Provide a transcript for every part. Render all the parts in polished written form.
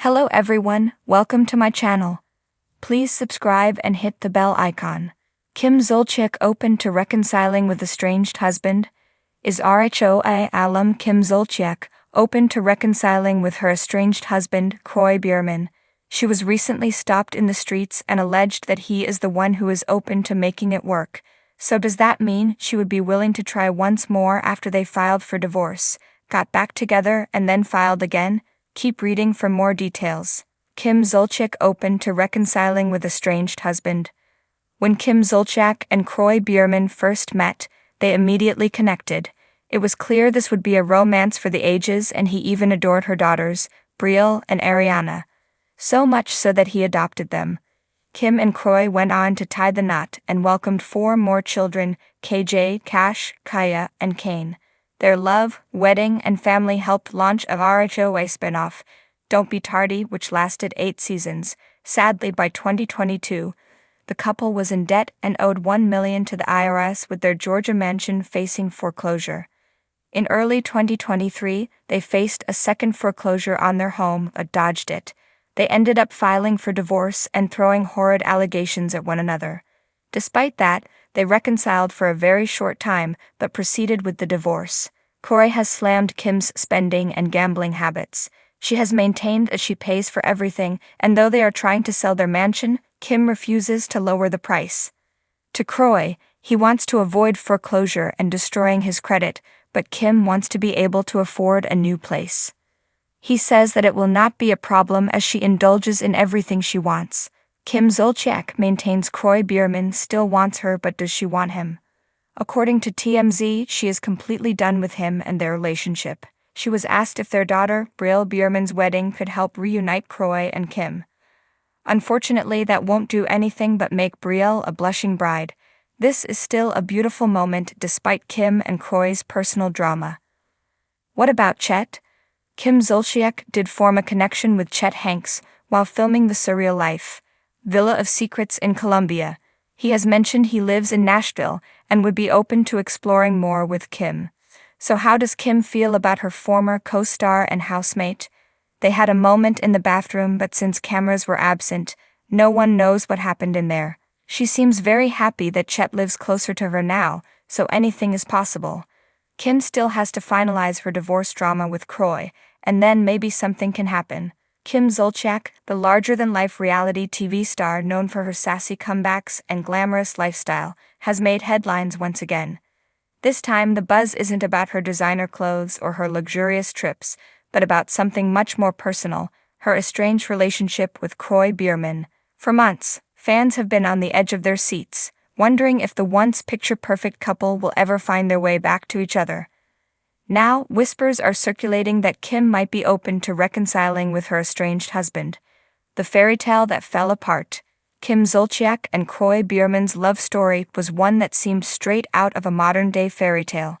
Hello everyone, welcome to my channel. Please subscribe and hit the bell icon. Kim Zolciak open to reconciling with estranged husband? Is RHOA alum Kim Zolciak open to reconciling with her estranged husband, Kroy Biermann? She was recently stopped in the streets and alleged that he is the one who is open to making it work. So does that mean she would be willing to try once more after they filed for divorce, got back together and then filed again? Keep reading for more details. Kim Zolciak open to reconciling with estranged husband. When Kim Zolciak and Kroy Biermann first met, they immediately connected. It was clear this would be a romance for the ages, and he even adored her daughters, Brielle and Ariana. So much so that he adopted them. Kim and Kroy went on to tie the knot and welcomed 4 more children, KJ, Cash, Kaya, and Kane. Their love, wedding, and family helped launch a RHOA spin-off, Don't Be Tardy, which lasted 8 seasons. Sadly, by 2022, the couple was in debt and owed $1 million to the IRS, with their Georgia mansion facing foreclosure. In early 2023, they faced a second foreclosure on their home, but dodged it. They ended up filing for divorce and throwing horrid allegations at one another. Despite that, they reconciled for a very short time, but proceeded with the divorce. Kroy has slammed Kim's spending and gambling habits. She has maintained that she pays for everything, and though they are trying to sell their mansion, Kim refuses to lower the price. To Kroy, he wants to avoid foreclosure and destroying his credit, but Kim wants to be able to afford a new place. He says that it will not be a problem as she indulges in everything she wants. Kim Zolciak maintains Kroy Biermann still wants her, but does she want him? According to TMZ, she is completely done with him and their relationship. She was asked if their daughter, Brielle Biermann's wedding could help reunite Kroy and Kim. Unfortunately, that won't do anything but make Brielle a blushing bride. This is still a beautiful moment despite Kim and Kroy's personal drama. What about Chet? Kim Zolciak did form a connection with Chet Hanks while filming The Surreal Life, Villa of Secrets in Colombia. He has mentioned he lives in Nashville and would be open to exploring more with Kim. So how does Kim feel about her former co-star and housemate? They had a moment in the bathroom, but since cameras were absent, no one knows what happened in there. She seems very happy that Chet lives closer to her now, so anything is possible. Kim still has to finalize her divorce drama with Kroy, and then maybe something can happen. Kim Zolciak, the larger-than-life reality TV star known for her sassy comebacks and glamorous lifestyle, has made headlines once again. This time the buzz isn't about her designer clothes or her luxurious trips, but about something much more personal, her estranged relationship with Kroy Biermann. For months, fans have been on the edge of their seats, wondering if the once picture-perfect couple will ever find their way back to each other. Now, whispers are circulating that Kim might be open to reconciling with her estranged husband. The fairy tale that fell apart. Kim Zolciak and Kroy Biermann's love story was one that seemed straight out of a modern-day fairy tale.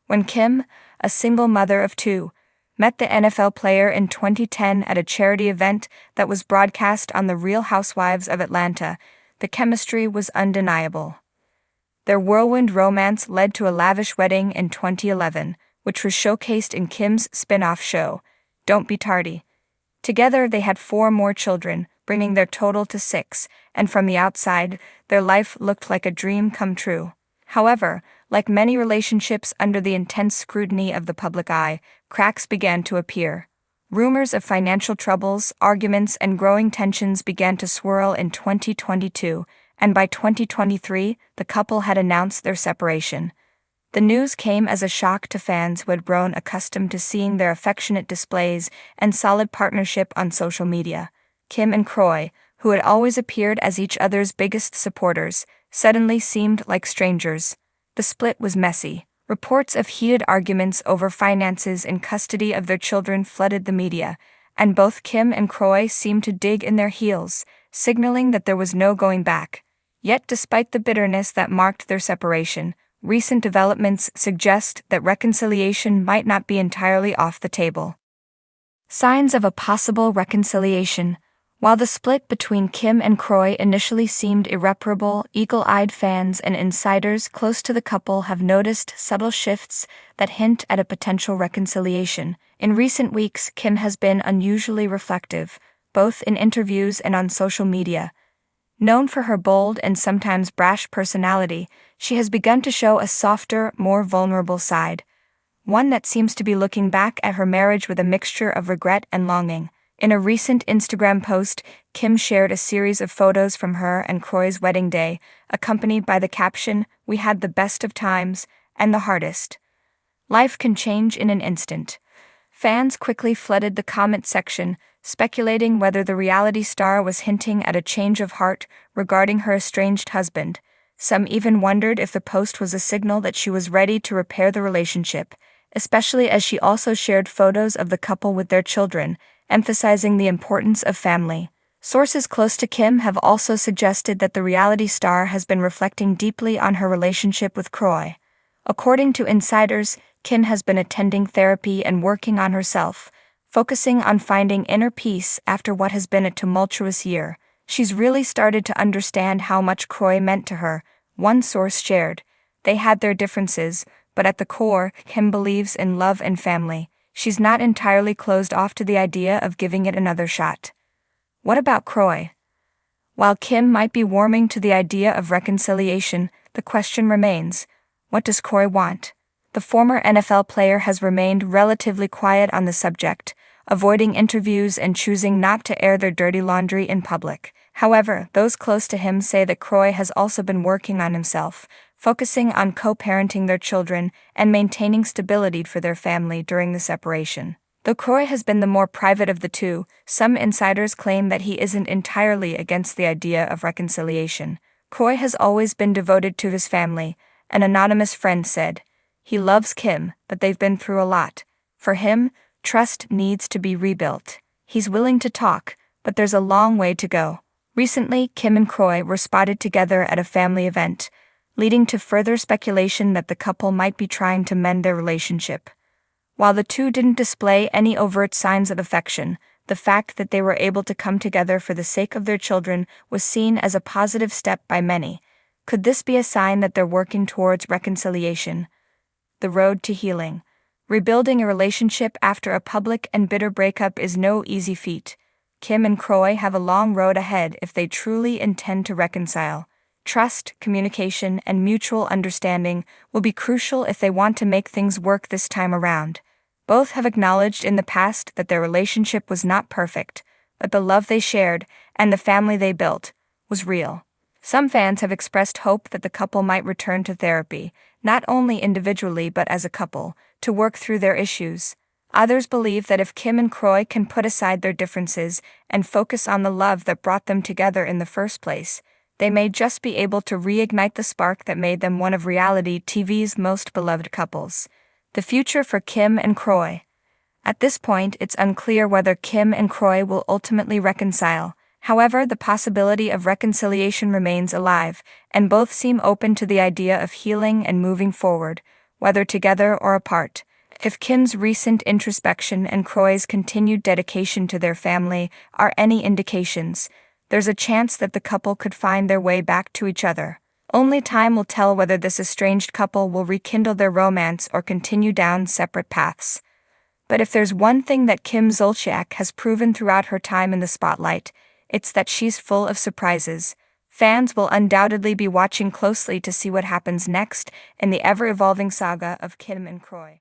When Kim, a single mother of 2, met the NFL player in 2010 at a charity event that was broadcast on The Real Housewives of Atlanta, the chemistry was undeniable. Their whirlwind romance led to a lavish wedding in 2011, which was showcased in Kim's spin-off show, Don't Be Tardy. Together they had 4 more children, bringing their total to 6, and from the outside, their life looked like a dream come true. However, like many relationships under the intense scrutiny of the public eye, cracks began to appear. Rumors of financial troubles, arguments, and growing tensions began to swirl in 2022, and by 2023, the couple had announced their separation. The news came as a shock to fans who had grown accustomed to seeing their affectionate displays and solid partnership on social media. Kim and Kroy, who had always appeared as each other's biggest supporters, suddenly seemed like strangers. The split was messy. Reports of heated arguments over finances and custody of their children flooded the media, and both Kim and Kroy seemed to dig in their heels, signaling that there was no going back. Yet despite the bitterness that marked their separation, recent developments suggest that reconciliation might not be entirely off the table. Signs of a possible reconciliation. While the split between Kim and Kroy initially seemed irreparable, eagle-eyed fans and insiders close to the couple have noticed subtle shifts that hint at a potential reconciliation. In recent weeks, Kim has been unusually reflective, both in interviews and on social media. Known for her bold and sometimes brash personality, she has begun to show a softer, more vulnerable side, one that seems to be looking back at her marriage with a mixture of regret and longing. In a recent Instagram post, Kim shared a series of photos from her and Kroy's wedding day, accompanied by the caption, "We had the best of times, and the hardest." Life can change in an instant. Fans quickly flooded the comment section, speculating whether the reality star was hinting at a change of heart regarding her estranged husband. Some even wondered if the post was a signal that she was ready to repair the relationship, especially as she also shared photos of the couple with their children, emphasizing the importance of family. Sources close to Kim have also suggested that the reality star has been reflecting deeply on her relationship with Kroy. According to insiders, Kim has been attending therapy and working on herself, focusing on finding inner peace after what has been a tumultuous year. She's really started to understand how much Kroy meant to her, one source shared. They had their differences, but at the core, Kim believes in love and family. She's not entirely closed off to the idea of giving it another shot. What about Kroy? While Kim might be warming to the idea of reconciliation, the question remains, what does Kroy want? The former NFL player has remained relatively quiet on the subject, avoiding interviews and choosing not to air their dirty laundry in public. However, those close to him say that Kroy has also been working on himself, focusing on co-parenting their children and maintaining stability for their family during the separation. Though Kroy has been the more private of the two, some insiders claim that he isn't entirely against the idea of reconciliation. Kroy has always been devoted to his family, an anonymous friend said. He loves Kim, but they've been through a lot. For him, trust needs to be rebuilt. He's willing to talk, but there's a long way to go. Recently, Kim and Kroy were spotted together at a family event, leading to further speculation that the couple might be trying to mend their relationship. While the two didn't display any overt signs of affection, the fact that they were able to come together for the sake of their children was seen as a positive step by many. Could this be a sign that they're working towards reconciliation? The road to healing. Rebuilding a relationship after a public and bitter breakup is no easy feat. Kim and Kroy have a long road ahead if they truly intend to reconcile. Trust, communication, and mutual understanding will be crucial if they want to make things work this time around. Both have acknowledged in the past that their relationship was not perfect, but the love they shared and the family they built was real. Some fans have expressed hope that the couple might return to therapy, not only individually but as a couple, to work through their issues. Others believe that if Kim and Kroy can put aside their differences and focus on the love that brought them together in the first place, they may just be able to reignite the spark that made them one of reality TV's most beloved couples. The future for Kim and Kroy. At this point, it's unclear whether Kim and Kroy will ultimately reconcile. However, the possibility of reconciliation remains alive, and both seem open to the idea of healing and moving forward, whether together or apart. If Kim's recent introspection and Kroy's continued dedication to their family are any indications, there's a chance that the couple could find their way back to each other. Only time will tell whether this estranged couple will rekindle their romance or continue down separate paths. But if there's one thing that Kim Zolciak has proven throughout her time in the spotlight, it's that she's full of surprises. Fans will undoubtedly be watching closely to see what happens next in the ever-evolving saga of Kim and Kroy.